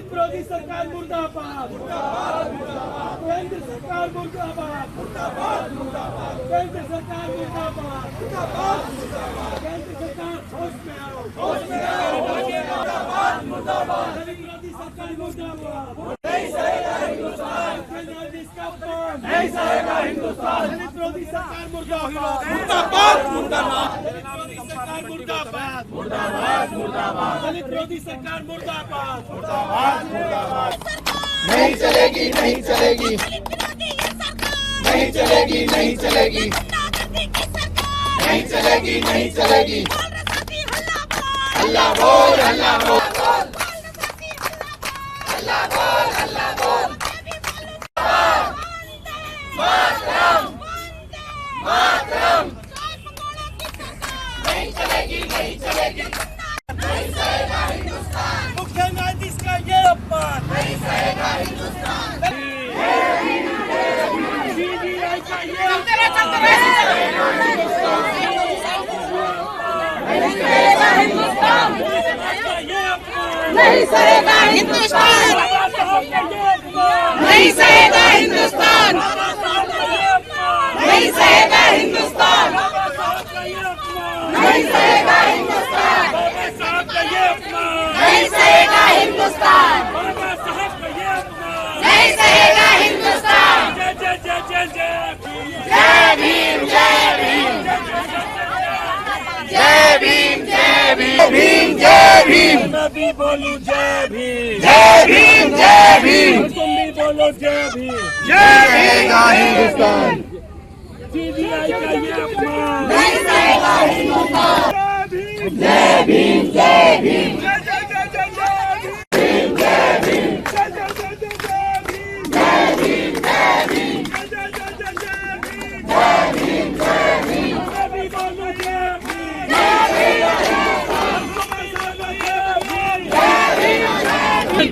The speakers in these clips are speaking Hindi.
दलित विरोधी सरकार मुर्दाबाद, केंद्र सरकार मुर्दाबाद, केंद्र सरकार मुर्दाबाद, केंद्र सरकार होश में आओ, दलित विरोधी सरकार मुर्दाबाद। नहीं सहेगा हिंदुस्तान, नहीं सहेगा हिंदुस्तान, दलित विरोधी सरकार मुर्दाबाद, दलित विरोधी सरकार मुर्दाबाद, दलित विरोधी सरकार मुर्दाबाद। नहीं चलेगी, नहीं चलेगी, नहीं चलेगी, नहीं चलेगी, नहीं चलेगी, नहीं चलेगी। अल्लाह बोल, अल्लाह बोल, अल्लाह बोल, अल्लाह बोल। मातरम, मातरम। नहीं चलेगी, नहीं चलेगी, नहीं सहेगा हिंदुस्तान। मुख्य न्यायाधीश का ये अपमान नहीं सहेगा हिंदुस्तान। सीबीआई का ये नहीं सहेगा हिंदुस्तान, नहीं सहेगा हिंदुस्तान, नहीं सहेगा हिंदुस्तान, नहीं सहेगा हिंदुस्तान, नहीं सहेगा हिंदुस्तान, नहीं सहेगा हिंदुस्तान। जय भीम, जय भीम, जय भीम, जय भीम, जय भीम। मैं भी बोलूं जय भीम, जय भीम, जय भीम। तुम भी बोलो जय भीम। जय सहेगा हिंदुस्तान। सीबीआई का ये अपमान नहीं सहेगा हिंदुस्तान। जय भीम, जय भीम, जय भीम, जय जय जय जय जय जय भीम, भीम, जय जय जय जय जय भीम, जय भीम, जय भीम, जय जय जय जय जय भीम, जय भीम, जय भीम। मैं भी बोलूं जय भीम, जय सहेगा हिंदुस्तान।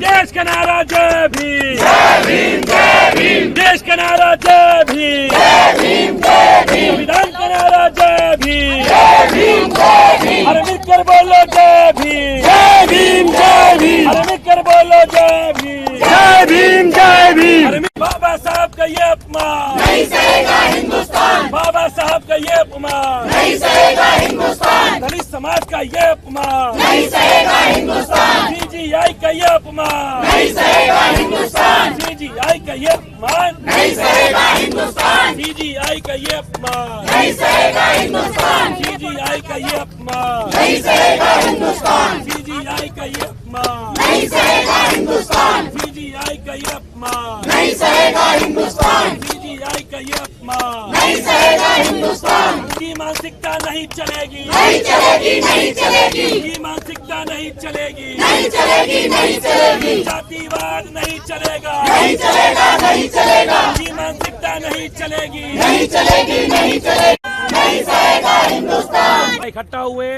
देश का नारा जय भीम, जय भीम, जय भीम, देश का नारा जय भीम, जय भीम, जय भीम, संविधान का नारा जय भीम, जय भीम, जय भीम, अरे मिलकर बोलो जय भीम, जय भीम, जय भीम, अरे मिलकर बोलो जय भीम, जय भीम, जय भीम। अरे बाबा साहब का ये अपमान नहीं सहेगा हिंदुस्तान, बाबा साहब का ये अपमान, नहीं सहेगा हिंदुस्तान, दलित समाज का ये अपमान, नहीं सहेगा हिंदुस्तान, सीजीआई का ये अपमान, नहीं सहेगा हिंदुस्तान, सीजीआई का ये अपमान, नहीं सहेगा हिंदुस्तान, सीजीआई का ये अपमान, नहीं सहेगा हिंदुस्तान, सीजीआई का ये अपमान, नहीं सहेगा हिंदुस्तान, सीजीआई का ये अपमान, नहीं सहेगा हिंदुस्तान, सीजीआई का ये अपमान, नहीं सहेगा हिंदुस्तान, सीजीआई का ये अपमान। नहीं सहेगा हिंदुस्तान। उनकी मानसिकता नहीं चलेगी, नहीं चलेगी, नहीं चलेगी, उनकी मानसिकता नहीं चलेगी, नहीं चलेगी, नहीं चलेगी, जातिवाद नहीं चलेगा, नहीं चलेगा, नहीं चलेगा, उनकी मानसिकता नहीं चलेगी। नहीं चलेगी, नहीं चलेगी, नहीं सहेगा हिंदुस्तान। इकट्ठा हुए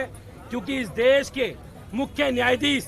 क्योंकि इस देश के मुख्य न्यायाधीश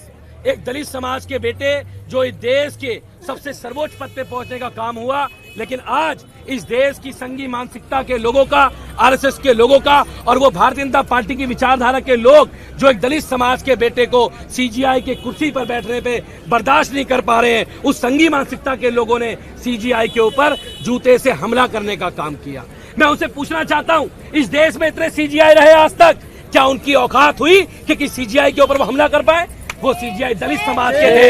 एक दलित समाज के बेटे जो इस देश के सबसे सर्वोच्च पद पे पहुंचने का काम हुआ, लेकिन आज इस देश की संघी मानसिकता के लोगों का, आरएसएस के लोगों का और वो भारतीय जनता पार्टी की विचारधारा के लोग जो एक दलित समाज के बेटे को सीजीआई के कुर्सी पर बैठने पे बर्दाश्त नहीं कर पा रहे हैं, उस संघी मानसिकता के लोगों ने सीजीआई के ऊपर जूते से हमला करने का काम किया। मैं उनसे पूछना चाहता हूं, इस देश में इतने सीजीआई रहे आज तक, क्या उनकी औकात हुई कि सीजीआई के ऊपर वो हमला कर पाए? वो सीजीआई दलित समाज के थे,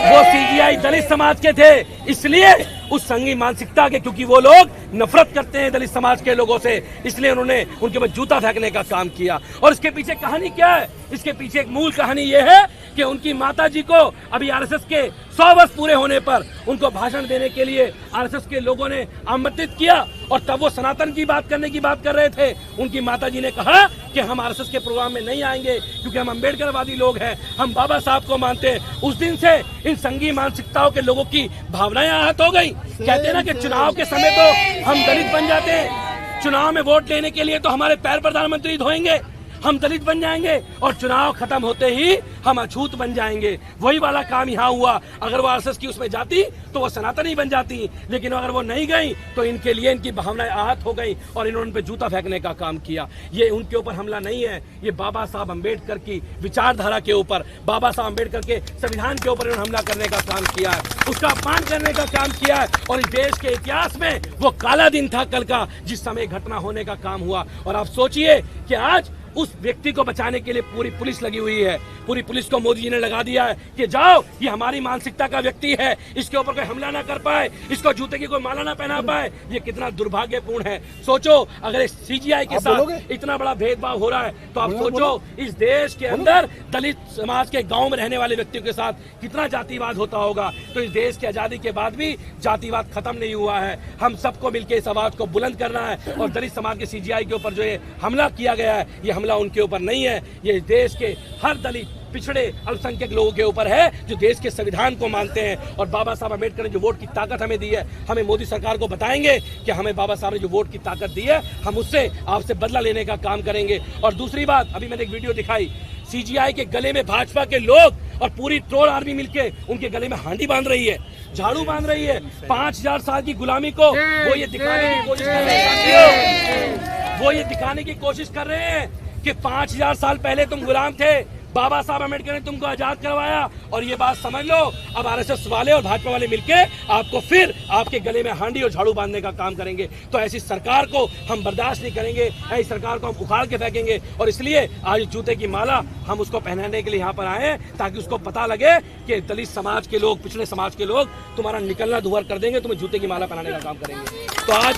वो सीजीआई दलित समाज के थे, इसलिए उस संघी मानसिकता के, क्योंकि वो लोग नफरत करते हैं दलित समाज के लोगों से, इसलिए उन्होंने उनके ऊपर जूता फेंकने का काम किया। और इसके पीछे कहानी क्या है? इसके पीछे एक मूल कहानी ये है कि उनकी माताजी को अभी आरएसएस के 100 वर्ष पूरे होने पर उनको भाषण देने के लिए आरएसएस के लोगों ने आमंत्रित किया, और तब वो सनातन की बात करने की बात कर रहे थे। उनकी माताजी ने कहा कि हम आरएसएस के प्रोग्राम में नहीं आएंगे क्योंकि हम अम्बेडकरवादी लोग हैं, हम बाबा साहब को मानते हैं। उस दिन से इन संघी मानसिकताओं के लोगों की भावनाएं आहत हो गई। कहते हैं ना कि चुनाव के समय तो हम दलित बन जाते हैं, चुनाव में वोट लेने के लिए तो हमारे पैर प्रधानमंत्री धोएंगे, हम दलित बन जाएंगे और चुनाव खत्म होते ही हम अछूत बन जाएंगे। वही वाला काम यहाँ हुआ। अगर वो आरएसएस की उसमें जाती तो वो सनातनी बन जाती, लेकिन अगर वो नहीं गई तो इनके लिए इनकी भावनाएं आहत हो गई और इन्होंने उन पे जूता फेंकने का काम किया। ये उनके ऊपर हमला नहीं है, ये बाबा साहब अम्बेडकर की विचारधारा के ऊपर, बाबा साहब अम्बेडकर के संविधान के ऊपर इन्होंने हमला करने का काम किया है, उसका अपमान करने का काम किया है। और इस देश के इतिहास में वो काला दिन था कल का, जिस समय घटना होने का काम हुआ। और आप सोचिए कि आज उस व्यक्ति को बचाने के लिए पूरी पुलिस लगी हुई है। पूरी पुलिस को मोदी जी ने लगा दिया है कि जाओ, ये हमारी मानसिकता का व्यक्ति है, इसके ऊपर कोई हमला ना कर पाए, इसको जूते की कोई माला ना पहना पाए। ये कितना दुर्भाग्यपूर्ण है। सोचो अगर सीजीआई के साथ इतना बड़ा भेदभाव हो रहा है तो आप सोचो इस देश के अंदर दलित समाज के गांव में रहने वाले व्यक्तियों के साथ कितना जातिवाद होता होगा। तो इस देश की आजादी के बाद भी जातिवाद खत्म नहीं हुआ है। हम सबको मिलकर इस आवाज को बुलंद करना है। और दलित समाज के सीजीआई के ऊपर जो ये हमला किया गया है, ये हमला उनके ऊपर नहीं है, ये देश के हर दलित पिछड़े अल्पसंख्यक लोगों के ऊपर है जो देश के संविधान को मानते हैं। और बाबा साहब अम्बेडकर ने जो वोट की ताकत हमें दी है, हमें मोदी सरकार को बताएंगे कि हमें बाबा साहब ने जो वोट की ताकत दी है, हम उससे आपसे बदला लेने का काम करेंगे। और दूसरी बात, अभी मैंने एक वीडियो दिखाई, सीजीआई के गले में भाजपा के लोग और पूरी ट्रोल आर्मी मिलके उनके गले में हांडी बांध रही है, झाड़ू बांध रही है। 5000 साल की गुलामी को वो ये दिखाने की कोशिश कर रहे हैं, वो ये दिखाने की कोशिश कर रहे हैं कि 5000 साल पहले तुम गुलाम थे, बाबा साहब अम्बेडकर ने तुमको आजाद करवाया। और ये बात समझ लो, अब आरएसएस वाले और भाजपा वाले मिलके आपको फिर आपके गले में हांडी और झाड़ू बांधने का काम करेंगे। तो ऐसी सरकार को हम बर्दाश्त नहीं करेंगे, ऐसी सरकार को हम उखाड़ के फेंकेंगे। और इसलिए आज जूते की माला हम उसको पहनाने के लिए यहाँ पर आए हैं, ताकि उसको पता लगे कि दलित समाज के लोग, पिछड़े समाज के लोग तुम्हारा निकलना दुहर कर देंगे, तुम्हें जूते की माला पहनाने का काम करेंगे। तो आज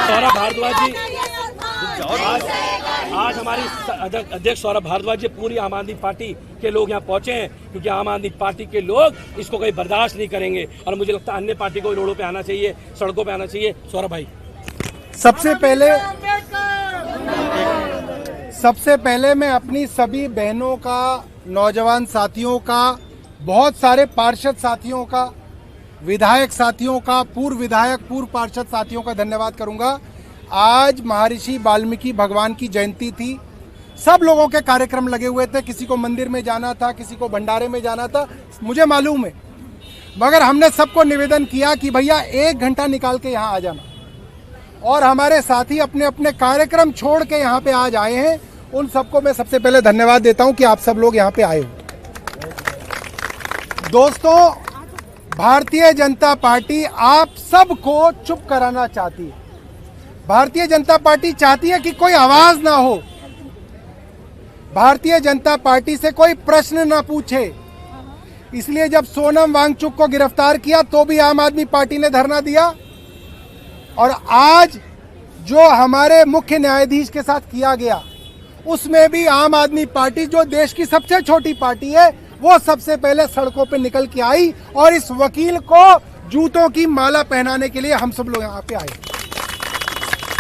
सौरभ भारद्वाज जी, आज हमारी अध्यक्ष सौरभ भारद्वाज जी, पूरी आम आदमी पार्टी के लोग यहाँ पहुंचे हैं, क्योंकि आम आदमी पार्टी के लोग इसको कहीं बर्दाश्त नहीं करेंगे। और मुझे लगता है अन्य पार्टी को रोडों पे आना चाहिए, सड़कों पे आना चाहिए। सौरभ भाई, सबसे पहले मैं अपनी सभी बहनों का, नौजवान साथियों का, बहुत सारे पार्षद साथियों का, विधायक साथियों का, पूर्व विधायक, पूर्व पार्षद साथियों का धन्यवाद करूंगा। आज महर्षि वाल्मीकि भगवान की जयंती थी, सब लोगों के कार्यक्रम लगे हुए थे, किसी को मंदिर में जाना था, किसी को भंडारे में जाना था, मुझे मालूम है, मगर हमने सबको निवेदन किया कि भैया 1 घंटा निकाल के यहाँ आ जाना। और हमारे साथी अपने अपने कार्यक्रम छोड़ के यहाँ पे आज आए हैं, उन सबको मैं सबसे पहले धन्यवाद देता हूँ कि आप सब लोग यहाँ पे आए हो। दोस्तों, भारतीय जनता पार्टी आप सबको चुप कराना चाहती है। भारतीय जनता पार्टी चाहती है कि कोई आवाज ना हो, भारतीय जनता पार्टी से कोई प्रश्न ना पूछे। इसलिए जब सोनम वांगचुक को गिरफ्तार किया तो भी आम आदमी पार्टी ने धरना दिया, और आज जो हमारे मुख्य न्यायाधीश के साथ किया गया उसमें भी आम आदमी पार्टी, जो देश की सबसे छोटी पार्टी है, वो सबसे पहले सड़कों पे निकल के आई और इस वकील को जूतों की माला पहनाने के लिए हम सब लोग यहाँ पे आए।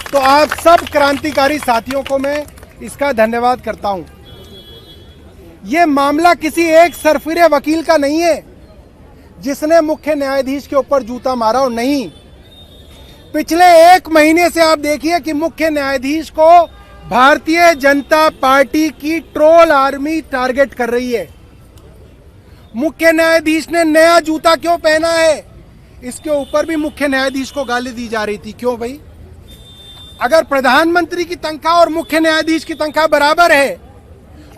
तो आप सब क्रांतिकारी साथियों को मैं इसका धन्यवाद करता हूं। ये मामला किसी एक सरफिरे वकील का नहीं है जिसने मुख्य न्यायाधीश के ऊपर जूता मारा, और नहीं, पिछले 1 महीने से आप देखिए कि मुख्य न्यायाधीश को भारतीय जनता पार्टी की ट्रोल आर्मी टारगेट कर रही है। मुख्य न्यायाधीश ने नया जूता क्यों पहना है, इसके ऊपर भी मुख्य न्यायाधीश को गाली दी जा रही थी। क्यों भाई? अगर प्रधानमंत्री की तनख्वाह और मुख्य न्यायाधीश की तनख्वाह बराबर है,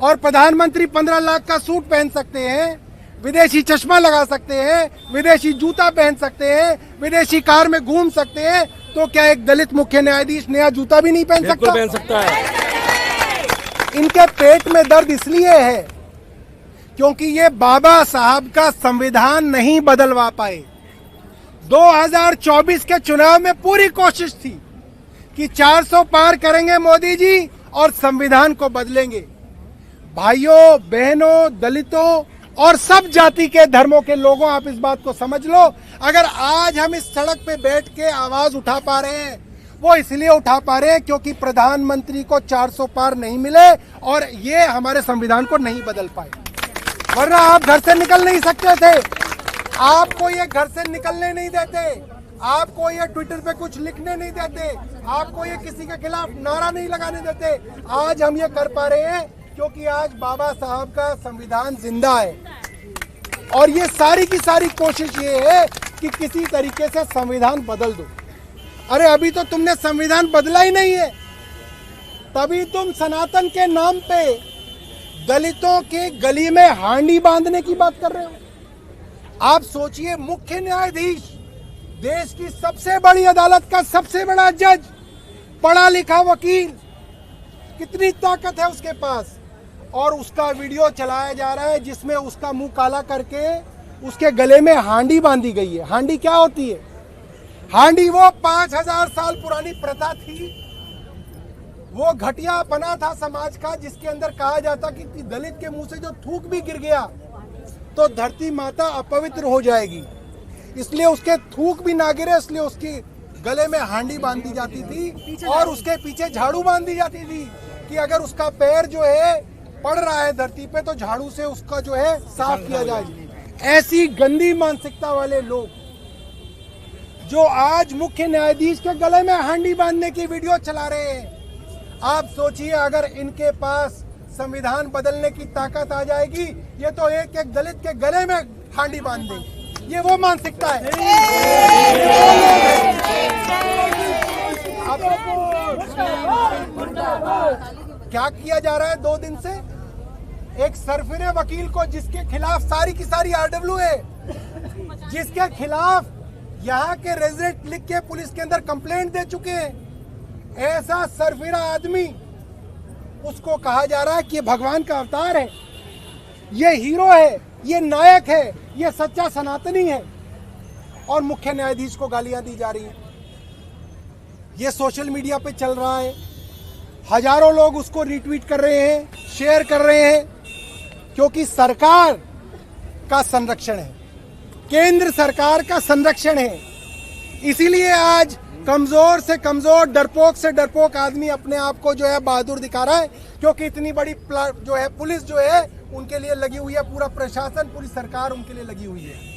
और प्रधानमंत्री 15 लाख का सूट पहन सकते हैं, विदेशी चश्मा लगा सकते हैं, विदेशी जूता पहन सकते हैं, विदेशी कार में घूम सकते हैं, तो क्या एक दलित मुख्य न्यायाधीश नया जूता भी नहीं पहन सकता? पहन सकता है। इनके पेट में दर्द इसलिए है क्योंकि ये बाबा साहब का संविधान नहीं बदलवा पाए। 2024 के चुनाव में पूरी कोशिश थी कि 400 पार करेंगे मोदी जी और संविधान को बदलेंगे। भाइयों, बहनों, दलितों और सब जाति के, धर्मों के लोगों, आप इस बात को समझ लो, अगर आज हम इस सड़क पे बैठ के आवाज उठा पा रहे हैं, वो इसलिए उठा पा रहे हैं क्योंकि प्रधानमंत्री को 400 पार नहीं मिले और ये हमारे संविधान को नहीं बदल पाए। वरना आप घर से निकल नहीं सकते थे, आपको ये घर से निकलने नहीं देते। आपको ये ट्विटर पे कुछ लिखने नहीं देते, आपको ये किसी के खिलाफ नारा नहीं लगाने देते। आज हम ये कर पा रहे हैं क्योंकि आज बाबा साहब का संविधान जिंदा है। और ये सारी की सारी कोशिश ये है कि किसी तरीके से संविधान बदल दो। अरे अभी तो तुमने संविधान बदला ही नहीं है, तभी तुम सनातन के नाम पे दलितों के गली में हांडी बांधने की बात कर रहे हो। आप सोचिए, मुख्य न्यायाधीश, देश की सबसे बड़ी अदालत का सबसे बड़ा जज, पढ़ा लिखा वकील, कितनी ताकत है उसके पास, और उसका वीडियो चलाया जा रहा है जिसमें उसका मुंह काला करके उसके गले में हांडी बांधी गई है। हांडी क्या होती है? हांडी वो 5000 साल पुरानी प्रथा थी, वो घटिया बना था समाज का, जिसके अंदर कहा जाता कि दलित के मुंह से जो थूक भी गिर गया तो धरती माता अपवित्र हो जाएगी, इसलिए उसके थूक भी ना गिरे, इसलिए उसकी गले में हांडी बांधी जाती थी और उसके पीछे झाड़ू बांधी जाती थी कि अगर उसका पैर जो है पड़ रहा है धरती पे तो झाड़ू से उसका जो है साफ किया जाए। ऐसी गंदी मानसिकता वाले लोग जो आज मुख्य न्यायाधीश के गले में हांडी बांधने की वीडियो चला रहे हैं, आप सोचिए अगर इनके पास संविधान बदलने की ताकत आ जाएगी, ये तो एक एक दलित के गले में हांडी बांध देंगे। ये वो मानसिकता है। क्या किया जा रहा है 2 दिन से? एक सरफिरे वकील को, जिसके खिलाफ सारी की सारी आरडब्ल्यू है, जिसके खिलाफ यहाँ के रेजिडेंट लिख के पुलिस के अंदर कंप्लेंट दे चुके हैं, ऐसा सरफिरा आदमी, उसको कहा जा रहा है कि ये भगवान का अवतार है, ये हीरो है, ये नायक है, ये सच्चा सनातनी है, और मुख्य न्यायाधीश को गालियां दी जा रही हैं। ये सोशल मीडिया पे चल रहा है, हजारों लोग उसको रीट्वीट कर रहे हैं, शेयर कर रहे हैं, क्योंकि सरकार का संरक्षण है, केंद्र सरकार का संरक्षण है। इसीलिए आज कमजोर से कमजोर, डरपोक से डरपोक आदमी अपने आप को जो है बहादुर दिखा रहा है, क्योंकि इतनी बड़ी जो है पुलिस जो है उनके लिए लगी हुई है, पूरा प्रशासन, पूरी सरकार उनके लिए लगी हुई है।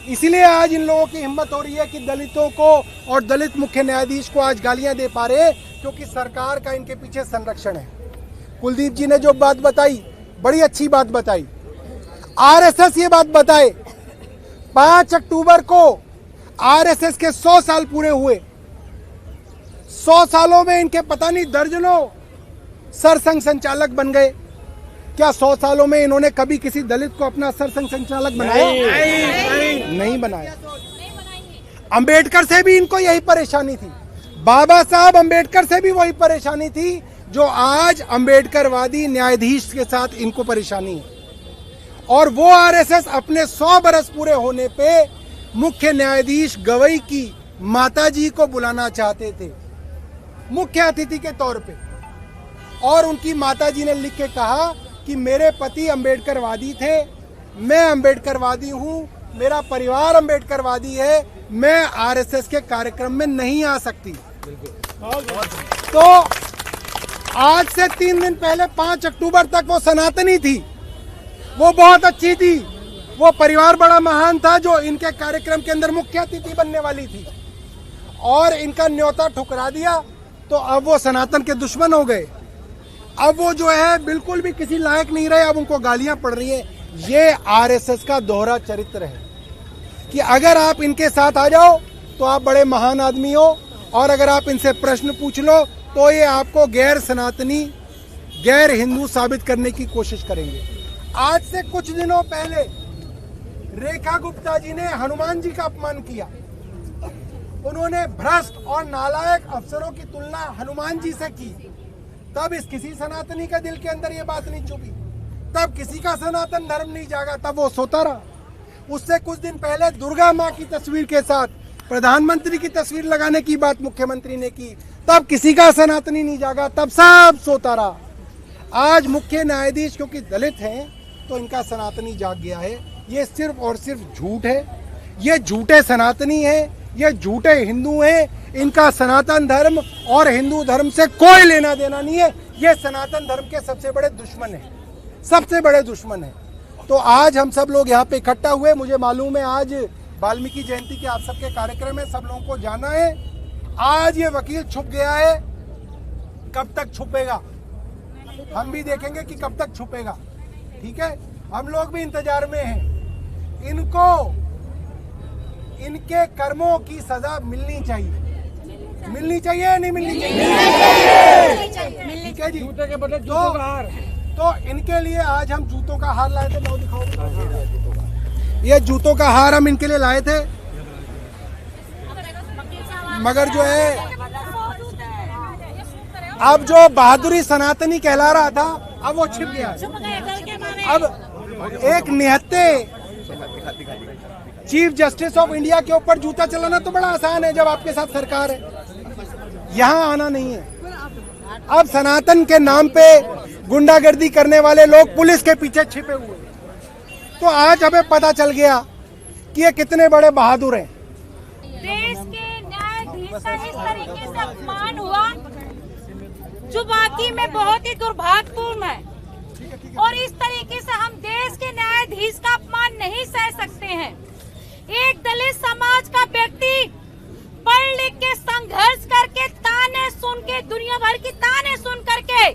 इसीलिए आज इन लोगों की हिम्मत हो रही है कि दलितों को और दलित मुख्य न्यायाधीश को आज गालियां दे पा रहे हैं, क्योंकि सरकार का इनके पीछे संरक्षण है। कुलदीप जी ने जो बात बताई, बड़ी अच्छी बात बताई। आरएसएस ये बात बताए, 5 अक्टूबर को आरएसएस के 100 साल पूरे हुए। 100 सालों में इनके पता नहीं दर्जनों सरसंघ संचालक बन गए। क्या 100 सालों में इन्होंने कभी किसी दलित को अपना सरसंघ संचालक बनाया? नहीं बनाया। अंबेडकर से भी इनको यही परेशानी थी, बाबा साहब अंबेडकर से भी वही परेशानी थी जो आज अंबेडकरवादी न्यायाधीश के साथ इनको परेशानी है। और वो आरएसएस अपने 100 बरस पूरे होने पे मुख्य न्यायाधीश गवई की माताजी को बुलाना चाहते थे मुख्य अतिथि के तौर पे, और उनकी माताजी ने लिख के कहा कि मेरे पति अंबेडकरवादी थे, मैं अंबेडकरवादी हूं, मेरा परिवार अंबेडकरवादी है, मैं आरएसएस के कार्यक्रम में नहीं आ सकती। तो आज से 3 दिन पहले 5 अक्टूबर तक वो सनातनी थी, वो बहुत अच्छी थी, वो परिवार बड़ा महान था जो इनके कार्यक्रम के अंदर मुख्य अतिथि बनने वाली थी, और इनका न्योता ठुकरा दिया तो अब वो सनातन के दुश्मन हो गए। अब वो जो है बिल्कुल भी किसी लायक नहीं रहे, अब उनको गालियां पड़ रही है। ये आरएसएस का दोहरा चरित्र है कि अगर आप इनके साथ आ जाओ तो आप बड़े महान आदमी हो, और अगर आप इनसे प्रश्न पूछ लो तो ये आपको गैर सनातनी, गैर हिंदू साबित करने की कोशिश करेंगे। आज से कुछ दिनों पहले रेखा गुप्ता जी ने हनुमान जी का अपमान किया। उन्होंने भ्रष्ट और नालायक अफसरों की तुलना हनुमान जी से की। तब किसी सनातनी का दिल के अंदर ये बात नहीं चुभी, तब किसी का सनातन धर्म नहीं जागा, तब वो सोता रहा। उससे कुछ दिन पहले दुर्गा माँ की तस्वीर के साथ प्रधानमंत्री की तस्वीर लगाने की बात मुख्यमंत्री ने की, तब किसी का सनातनी नहीं जागा, तब सब सोता रहा। आज मुख्य न्यायाधीश क्योंकि दलित हैं तो इनका सनातनी जाग गया है। ये सिर्फ और सिर्फ झूठ है, ये झूठे सनातनी है, ये झूठे हिंदू हैं। इनका सनातन धर्म और हिंदू धर्म से कोई लेना देना नहीं है। ये सनातन धर्म के सबसे बड़े दुश्मन है, सबसे बड़े दुश्मन है। तो आज हम सब लोग यहाँ पे इकट्ठा हुए, मुझे मालूम है आज वाल्मीकि जयंती के आप सबके कार्यक्रम है, सब लोगों को जाना है। आज ये वकील छुप गया है, कब तक छुपेगा हम भी देखेंगे कि कब तक छुपेगा। ठीक है, हम लोग भी इंतजार में हैं। इनको इनके कर्मों की सजा मिलनी चाहिए, मिलनी चाहिए या नहीं मिलनी चाहिए? ठीक है जी। जूते के बदले जूतों का हार, तो इनके लिए आज हम जूतों का हार लाए थे। मैं दिखाऊं, ये जूतों का हार हम इनके लिए लाए थे, मगर जो है अब जो बहादुरी सनातनी कहला रहा था, अब वो छिप गया है। अब एक निहत्ते चीफ जस्टिस ऑफ इंडिया के ऊपर जूता चलाना तो बड़ा आसान है जब आपके साथ सरकार है, यहाँ आना नहीं है। अब सनातन के नाम पे गुंडागर्दी करने वाले लोग पुलिस के पीछे छिपे हुए, तो आज हमें पता चल गया कि ये कितने बड़े बहादुर हैं। देश के न्यायाधीश का इस तरीके से अपमान हुआ जो वाकई में बहुत ही दुर्भाग्यपूर्ण है, और इस तरीके से हम देश के न्यायाधीश का अपमान नहीं सह सकते हैं। एक दलित समाज का व्यक्ति पढ़ लिख के संघर्ष करके ताने सुन के, दुनिया भर की ताने सुन करके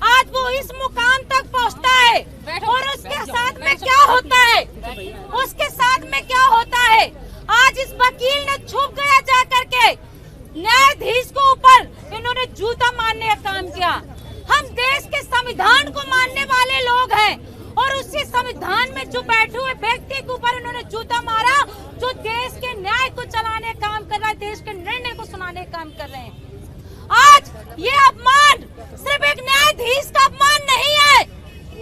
आज वो इस मुकाम तक पहुंचता है, और उसके साथ में क्या होता है, उसके साथ में क्या होता है। आज इस वकील ने छुप गया जा करके न्यायाधीश को ऊपर इन्होंने जूता मारने का काम किया। हम देश के संविधान को मानने वाले लोग हैं, और उसी संविधान में जो बैठे हुए व्यक्ति के ऊपर इन्होंने जूता मारा जो देश के न्याय को चलाने का काम कर रहा है, देश के निर्णय को सुनाने का काम कर रहे हैं। आज ये अपमान सिर्फ एक न्यायाधीश का अपमान नहीं है,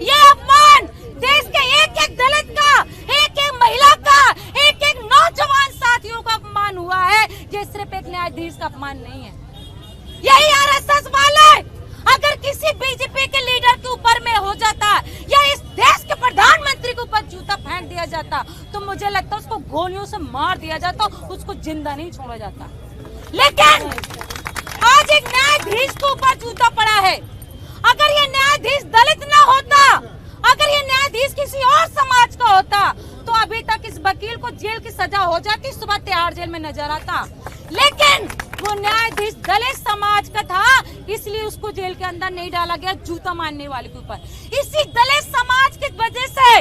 ये अपमान देश के एक एक दलित का, एक एक महिला का, एक एक नौजवान साथियों का अपमान हुआ है। ये सिर्फ एक न्यायाधीश का अपमान नहीं है। यही आरएसएस वाले अगर किसी बीजेपी के लीडर के ऊपर में हो जाता, या इस देश के प्रधानमंत्री के ऊपर जूता फेंक दिया जाता, तो मुझे लगता उसको गोलियों से मार दिया जाता, उसको जिंदा नहीं छोड़ा जाता। लेकिन आज एक न्यायाधीश के ऊपर जूता पड़ा है। अगर ये न्यायाधीश दलित ना होता, अगर ये न्यायाधीश किसी और समाज का होता, तो अभी तक इस वकील को जेल की सजा हो जाती, सुबह तिहाड़ जेल में नजर आता। लेकिन वो न्यायाधीश दलित समाज का था, इसलिए उसको जेल के अंदर नहीं डाला गया जूता मारने वाले के ऊपर। इसी दलित समाज की वजह से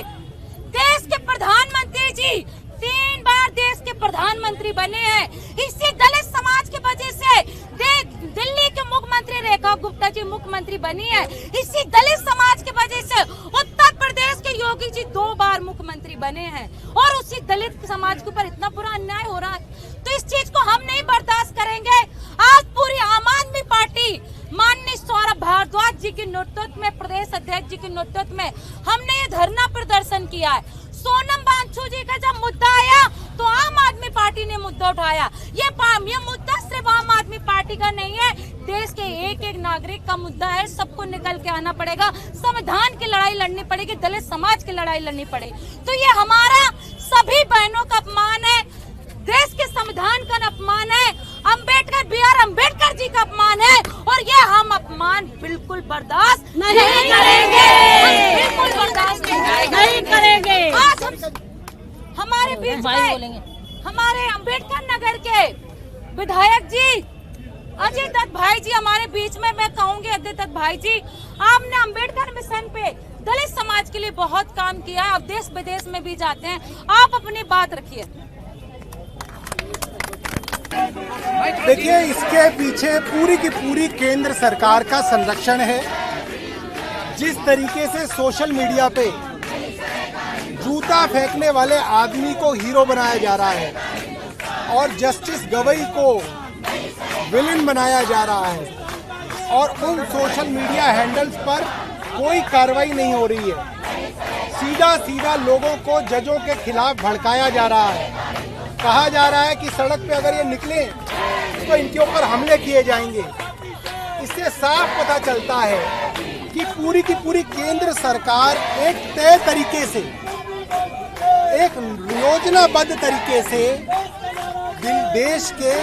देश के प्रधानमंत्री जी 3 बार देश के प्रधानमंत्री बने हैं। इसी दलित समाज की वजह से दिल्ली के मुख्यमंत्री रेखा गुप्ता जी मुख्यमंत्री बनी है। इसी दलित समाज की वजह से उत्तर प्रदेश के योगी जी 2 बार मुख्यमंत्री बने हैं, और उसी दलित समाज के ऊपर इतना बुरा अन्याय हो रहा है। तो इस चीज को हम नहीं बर्दाश्त करेंगे। आज पूरी आम आदमी पार्टी माननीय सौरभ भारद्वाज जी के नेतृत्व में, प्रदेश अध्यक्ष जी के नेतृत्व में हमने ये धरना प्रदर्शन किया है। सोनम वांगचुक जी का जब मुद्दा आया तो आम आदमी पार्टी ने मुद्दा उठाया। ये मुद्दा सिर्फ आम आदमी पार्टी का नहीं है, देश के एक एक नागरिक का मुद्दा है। सबको निकल के आना पड़ेगा, संविधान की लड़ाई लड़नी पड़ेगी, दलित समाज की लड़ाई लड़नी पड़ेगी। तो ये हमारा सभी बहनों का अपमान है, देश के संविधान का अपमान है, अंबेडकर BR अम्बेडकर जी का अपमान है, और ये हम अपमान बिल्कुल बर्दाश्त नहीं करेंगे, बिल्कुल बर्दाश्त नहीं करेंगे। आज हमारे बीच में हमारे अम्बेडकर नगर के विधायक जी अजय दत्त भाई जी हमारे बीच में, मैं कहूँगी अजय दत्त भाई जी, आपने अम्बेडकर मिशन पे दलित समाज के लिए बहुत काम किया है, अब देश विदेश में भी जाते हैं, आप अपनी बात रखिए। देखिए, इसके पीछे पूरी की पूरी केंद्र सरकार का संरक्षण है। जिस तरीके से सोशल मीडिया पे जूता फेंकने वाले आदमी को हीरो बनाया जा रहा है, और जस्टिस गवई को विलेन बनाया जा रहा है, और उन सोशल मीडिया हैंडल्स पर कोई कार्रवाई नहीं हो रही है। सीधा सीधा लोगों को जजों के खिलाफ भड़काया जा रहा है। कहा जा रहा है कि सड़क पे अगर ये निकले तो इनके ऊपर हमले किए जाएंगे। इससे साफ पता चलता है कि पूरी की पूरी केंद्र सरकार एक तय तरीके से, एक योजनाबद्ध तरीके से देश के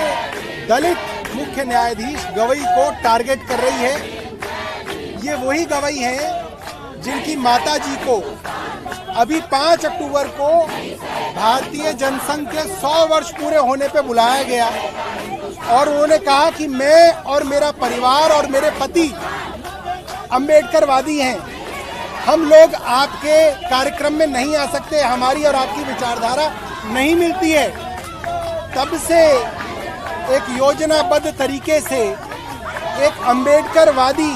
दलित मुख्य न्यायाधीश गवई को टारगेट कर रही है। ये वही गवई हैं जिनकी माता जी को अभी 5 अक्टूबर को भारतीय जनसंघ के 100 वर्ष पूरे होने पे बुलाया गया और उन्होंने कहा कि मैं और मेरा परिवार और मेरे पति अम्बेडकरवादी हैं, हम लोग आपके कार्यक्रम में नहीं आ सकते, हमारी और आपकी विचारधारा नहीं मिलती है। तब से एक योजनाबद्ध तरीके से एक अम्बेडकरवादी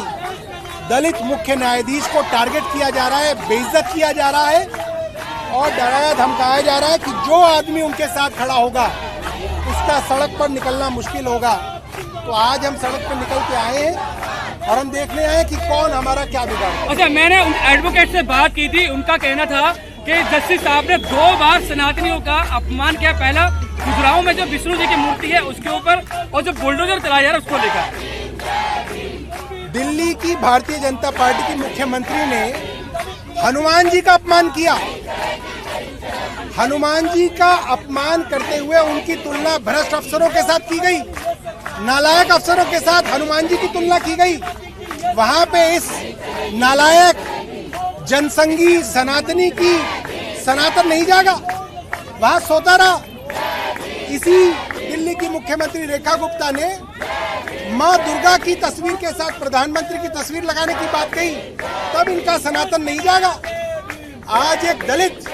दलित मुख्य न्यायाधीश को टारगेट किया जा रहा है, बेइज्जत किया जा रहा है और डराया धमकाया जा रहा है कि जो आदमी उनके साथ खड़ा होगा उसका सड़क पर निकलना मुश्किल होगा। तो आज हम सड़क पर निकल के आए हैं और हम देखने आए कि कौन हमारा क्या बिगाड़। अच्छा, मैंने एडवोकेट से बात की थी, उनका कहना था कि जस्टिस साहब ने 2 बार सनातनियों का अपमान किया। पहला गुजराव में जो विष्णु जी की मूर्ति है उसके ऊपर और जो बुलडोजर चलाया जा रहा है उसको लेकर। दिल्ली की भारतीय जनता पार्टी की मुख्यमंत्री ने हनुमान जी का अपमान किया। हनुमान जी का अपमान करते हुए उनकी तुलना भ्रष्ट अफसरों के साथ की गई, नालायक अफसरों के साथ हनुमान जी की तुलना की गई। वहां पे इस नालायक जनसंघी सनातनी की सनातन नहीं जागा, वहां सोता रहा। इसी दिल्ली की मुख्यमंत्री रेखा गुप्ता ने मां दुर्गा की तस्वीर के साथ प्रधानमंत्री की तस्वीर लगाने की बात कही, तब इनका सनातन नहीं जागा। आज एक दलित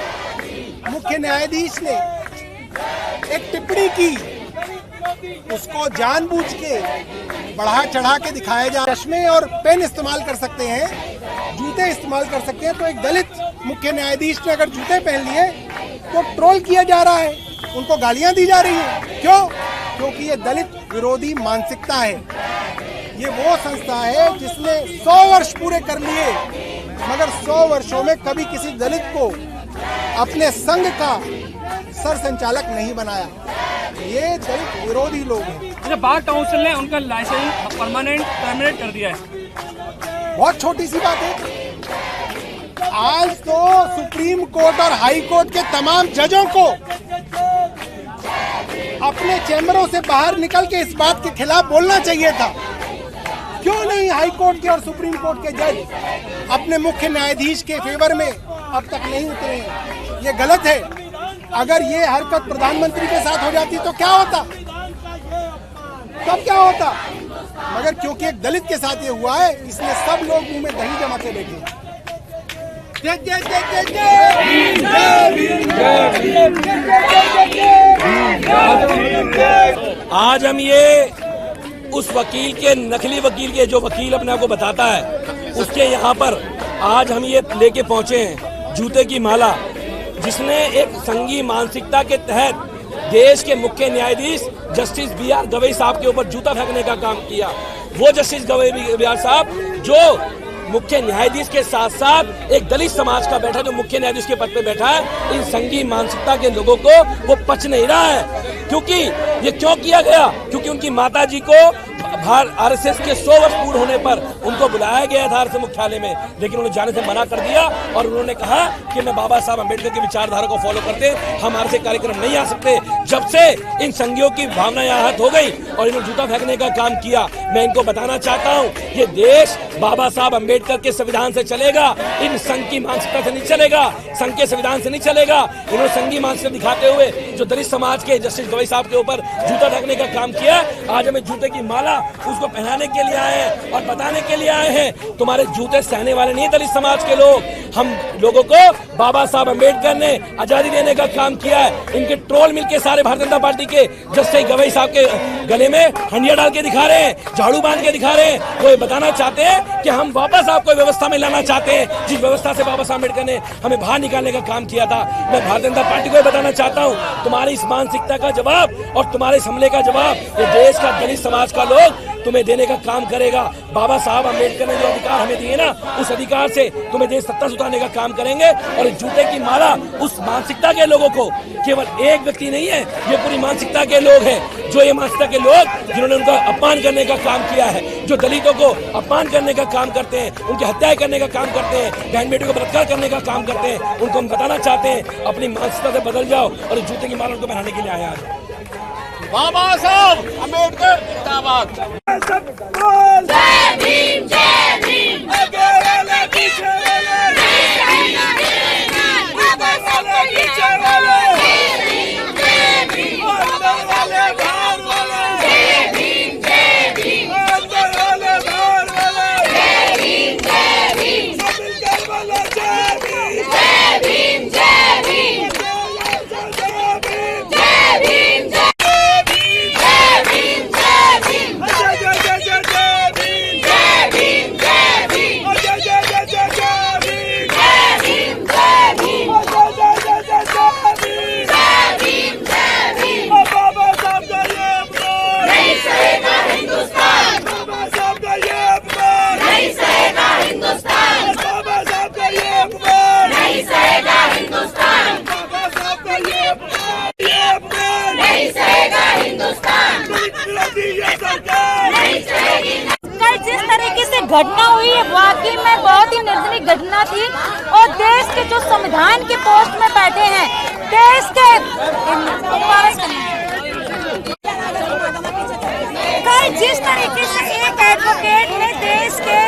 मुख्य न्यायाधीश ने एक टिप्पणी की, उसको जानबूझ के बढ़ा चढ़ा के दिखाया जा। चश्मे और पेन इस्तेमाल कर सकते हैं, जूते इस्तेमाल कर सकते हैं, तो एक दलित मुख्य न्यायाधीश ने अगर जूते पहन लिए तो ट्रोल किया जा रहा है, उनको गालियां दी जा रही है। क्यों? क्योंकि ये दलित विरोधी मानसिकता है। ये वो संस्था है जिसने 100 वर्ष पूरे कर लिए, मगर 100 वर्षों में कभी किसी दलित को अपने संघ का सर संचालक नहीं बनाया। ये दलित विरोधी लोग हैं। अच्छा, बार काउंसिल ने उनका लाइसेंस टर्मिनेट कर दिया है। बहुत छोटी सी बात है। आज तो सुप्रीम कोर्ट और हाई कोर्ट के तमाम जजों को अपने चैम्बरों से बाहर निकल के इस बात के खिलाफ बोलना चाहिए था। क्यों नहीं हाई कोर्ट के और सुप्रीम कोर्ट के जज अपने मुख्य न्यायाधीश के फेवर में अब तक नहीं उतरे हैं? ये गलत है। अगर ये हरकत प्रधानमंत्री के साथ हो जाती तो क्या होता, तब क्या होता? मगर क्योंकि एक दलित के साथ ये हुआ है, इसलिए सब लोग मुंह में दही जमा के बैठे हैं। आज हम ये उस वकील के, नकली वकील के, जो वकील अपने आप को बताता है, उसके यहाँ पर आज हम ये लेके पहुंचे हैं जूते की माला, जिसने एक संघी मानसिकता के तहत देश के मुख्य न्यायाधीश जस्टिस BR गवई साहब के ऊपर जूता फेंकने का काम किया। वो जस्टिस गवई BR साहब जो मुख्य न्यायाधीश के साथ साथ एक दलित समाज का बैठा, जो मुख्य न्यायाधीश के पद पे बैठा है, इन संघी मानसिकता के लोगों को वो पच नहीं रहा है। क्योंकि ये क्यों किया गया? क्योंकि उनकी माता जी को RSS के 100 वर्ष पूर्ण होने पर उनको बुलाया गया था RSS मुख्यालय में, लेकिन उन्होंने जाने से मना कर दिया और उन्होंने कहा कि मैं बाबा साहब अम्बेडकर की विचारधारा को फॉलो करते हम RSS कार्यक्रम नहीं आ सकते। जब से इन संघियों की भावना आहत हो गई और इन्होंने जूता फेंकने का काम किया, मैं इनको बताना चाहता हूँ, ये देश बाबा साहब अम्बेडकर के संविधान से चलेगा, इन संघ की मानसिकता से नहीं चलेगा, संघ के संविधान से नहीं चलेगा। इन्होंने संघी मानसिकता दिखाते हुए जो दलित समाज के जस्टिस गवई साहब के ऊपर जूता फेंकने का काम किया, आज हमें जूते की माला उसको पहनाने के लिए आए हैं और बताने के लिए आए हैं, तुम्हारे जूते सहने वाले नहीं दलित समाज के लोग। हम लोगों को बाबा साहब अम्बेडकर ने आजादी देने का काम किया है। इनके ट्रोल मिलके सारे भारतीय जनता पार्टी के जस्टिस गवई साहब के गले में हंडिया डाल के दिखा रहे हैं, झाड़ू बांध के दिखा रहे हैं। वो ये बताना चाहते हैं कि हम वापस आपको व्यवस्था में लाना चाहते हैं, जिस व्यवस्था से बाबा साहब अम्बेडकर ने हमें बाहर निकालने का काम किया था। मैं भारतीय जनता पार्टी को बताना चाहता हूँ, तुम्हारी इस मानसिकता का जवाब और तुम्हारे इस हमले का जवाब ये देश का दलित समाज का लोग तुम्हें देने का काम करेगा। बाबा साहब अम्बेडकर ने जो अधिकार हमें दिए ना, उस अधिकार से तुम्हें देश सत्ता से उतारने का काम करेंगे। और इस जूते की माला उस मानसिकता के लोगों को, केवल एक व्यक्ति नहीं है, ये पूरी मानसिकता के लोग हैं, जो ये मानसिकता के लोग जिन्होंने उनका अपमान करने का काम किया है, जो दलितों को अपमान करने का काम करते हैं, उनकी हत्याएं करने का काम करते हैं, बहन बेटी को बलात्कार करने का काम करते हैं, उनको हम बताना चाहते हैं अपनी मानसिकता से बदल जाओ और इस जूते की माला उनको पहनाने के लिए आया है। बाबा साहब अम्बेडकर जिंदाबाद। जय भीम, जय भीम। घटना हुई है वाकई में बहुत ही निर्दयी घटना थी। और देश के जो संविधान के पोस्ट में बैठे हैं, देश के कल जिस तरीके से एक एडवोकेट ने देश के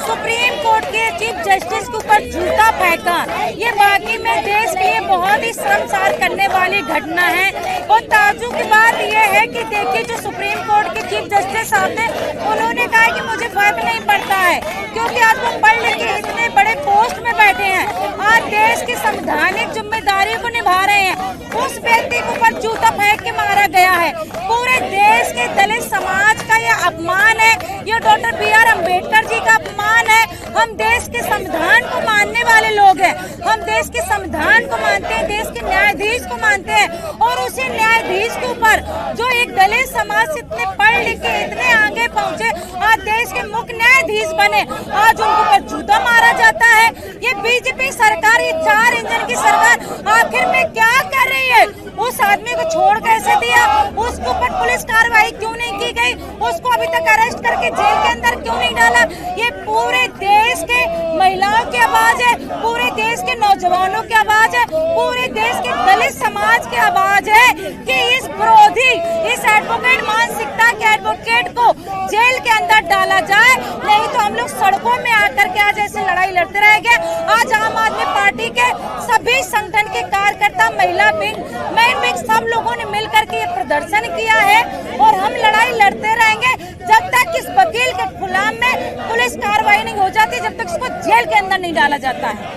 सुप्रीम कोर्ट के चीफ जस्टिस के ऊपर जूता फेंका, ये वाकई में देश के लिए बहुत ही शर्मसार करने वाली घटना है। और ताज्जुब की बात यह है कि देखिए जो सुप्रीम कोर्ट के चीफ जस्टिस साहब थे, उन्होंने कहा कि मुझे फर्क नहीं पड़ता है क्योंकि आज वो पढ़ लिख के इतने बड़े पोस्ट में बैठे हैं, आज देश की संवैधानिक जिम्मेदारी को निभा रहे हैं। उस व्यक्ति के ऊपर जूता फेंक के मारा गया है। पूरे देश के दलित समाज का यह अपमान है, यह डॉक्टर B.R. अम्बेडकर जी का अपमान है। हम देश के संविधान को मानने वाले लोग हैं, हम देश के संविधान को मानते हैं, देश के न्यायाधीश को मानते हैं। और उसी न्यायाधीश के ऊपर जो एक दलित समाज से इतने पढ़ लिख के इतने आगे पहुंचे, आज देश के मुख्य न्यायाधीश बने, आज उनको ऊपर जूता मारा जाता है। ये बीजेपी सरकार, ये 4 इंजन की सरकार आखिर में क्या कर रही है? उस आदमी को छोड़ कैसे दिया? उसके ऊपर पुलिस कार्रवाई क्यों नहीं की गई? उसको अभी तक अरेस्ट करके जेल के अंदर क्यों नहीं डाला? ये पूरे देश के महिलाओं की आवाज है, पूरे देश के नौजवानों की आवाज है, पूरे देश के दलित समाज की आवाज है कि इस विरोधी, इस एडवोकेट मानसिकता के एडवोकेट को जेल के अंदर डाला जाए, नहीं तो हम लोग सड़कों में आकर के आज ऐसे लड़ाई लड़ते रहेंगे। आज आम आदमी पार्टी के सभी संगठन के कार्यकर्ता, महिला विंग, मैन विंग, सब लोगों ने मिलकर के ये प्रदर्शन किया है और हम लड़ाई लड़ते रहेंगे जब तक इस वकील के खिलाफ में पुलिस कार्रवाई नहीं हो जाती, जब तक इसको जेल के अंदर नहीं डाला जाता है।